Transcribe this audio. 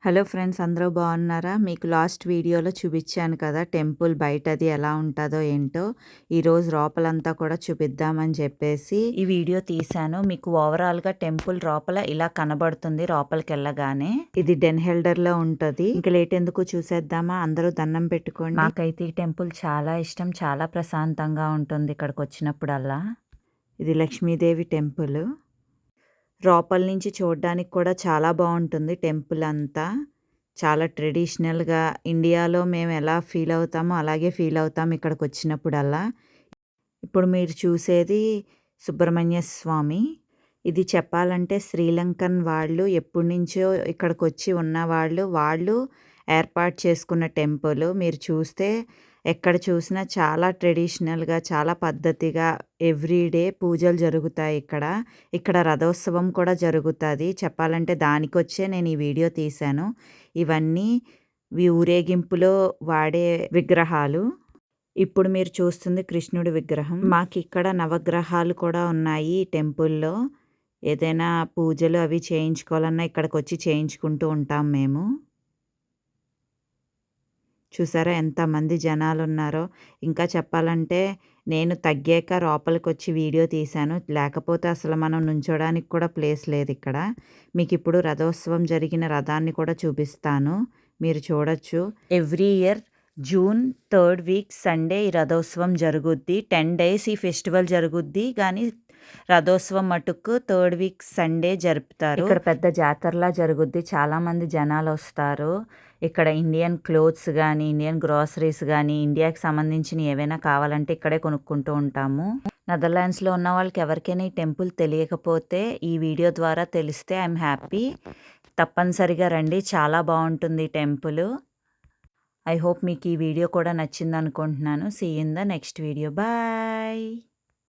Hello friends, అందరూ బాగున్నారా? మీకు లాస్ట్ వీడియోలో చూపించాను కదా టెంపుల్ బయటది ఎలా ఉంటుందో ఏంటో. ఈరోజు లోపలంతా కూడా చూపిద్దామని చెప్పేసి ఈ వీడియో తీశాను. మీకు ఓవరాల్గా టెంపుల్ లోపల ఇలా కనబడుతుంది లోపలికి వెళ్ళగానే. ఇది డెన్హెల్డర్లో ఉంటుంది. ఇంక లేట్ ఎందుకు చూసేద్దామా? అందరూ దండం పెట్టుకోండి. నాకైతే ఈ టెంపుల్ చాలా ఇష్టం, చాలా ప్రశాంతంగా ఉంటుంది ఇక్కడికి వచ్చినప్పుడల్లా. ఇది లక్ష్మీదేవి టెంపుల్. లోపల నుంచి చూడడానికి కూడా చాలా బాగుంటుంది టెంపుల్ అంతా. చాలా ట్రెడిషనల్గా ఇండియాలో మేము ఎలా ఫీల్ అవుతామో అలాగే ఫీల్ అవుతాం ఇక్కడికి వచ్చినప్పుడల్లా. ఇప్పుడు మీరు చూసేది సుబ్రహ్మణ్య స్వామి. ఇది చెప్పాలంటే శ్రీలంకన్ వాళ్ళు ఎప్పటి నుంచో ఇక్కడికి వచ్చి ఉన్నవాళ్ళు వాళ్ళు ఏర్పాటు చేసుకున్న టెంపుల్. మీరు చూస్తే ఎక్కడ చూసినా చాలా ట్రెడిషనల్గా, చాలా పద్ధతిగా ఎవ్రీడే పూజలు జరుగుతాయి ఇక్కడ. ఇక్కడ రథోత్సవం కూడా జరుగుతుంది. చెప్పాలంటే దానికొచ్చే నేను ఈ వీడియో తీశాను. ఇవన్నీ ఊరేగింపులో వాడే విగ్రహాలు. ఇప్పుడు మీరు చూస్తుంది కృష్ణుడి విగ్రహం. మాకు ఇక్కడ నవగ్రహాలు కూడా ఉన్నాయి ఈ టెంపుల్లో. ఏదైనా పూజలు అవి చేయించుకోవాలన్నా ఇక్కడికి వచ్చి చేయించుకుంటూ ఉంటాం మేము. చూసారా ఎంతమంది జనాలు ఉన్నారో. ఇంకా చెప్పాలంటే నేను తగ్గాక లోపలికి వచ్చి వీడియో తీశాను. లేకపోతే అసలు మనం నుంచోడానికి కూడా ప్లేస్ లేదు ఇక్కడ. మీకు ఇప్పుడు రథోత్సవం జరిగిన రథాన్ని కూడా చూపిస్తాను, మీరు చూడొచ్చు. Every year June 3rd week Sunday ఈ రథోత్సవం జరుగుద్ది. 10 days ఈ ఫెస్టివల్ జరుగుద్ది, కానీ రథోత్సవం మటుకు 3rd వీక్ సండే జరుపుతారు. ఇక్కడ పెద్ద జాతరలా జరుగుద్ది. చాలామంది జనాలు వస్తారు. ఇక్కడ ఇండియన్ క్లోత్స్ కానీ, ఇండియన్ గ్రాసరీస్ కానీ, ఇండియాకి సంబంధించిన ఏవైనా కావాలంటే ఇక్కడే కొనుక్కుంటూ ఉంటాము. నెదర్లాండ్స్లో ఉన్న వాళ్ళకి ఎవరికైనా ఈ టెంపుల్ తెలియకపోతే ఈ వీడియో ద్వారా తెలిస్తే ఐఎమ్ హ్యాపీ. తప్పనిసరిగా రండి, చాలా బాగుంటుంది ఈ టెంపుల్. ఐ హోప్ మీకు ఈ వీడియో కూడా నచ్చింది అనుకుంటున్నాను. See in the next video. Bye.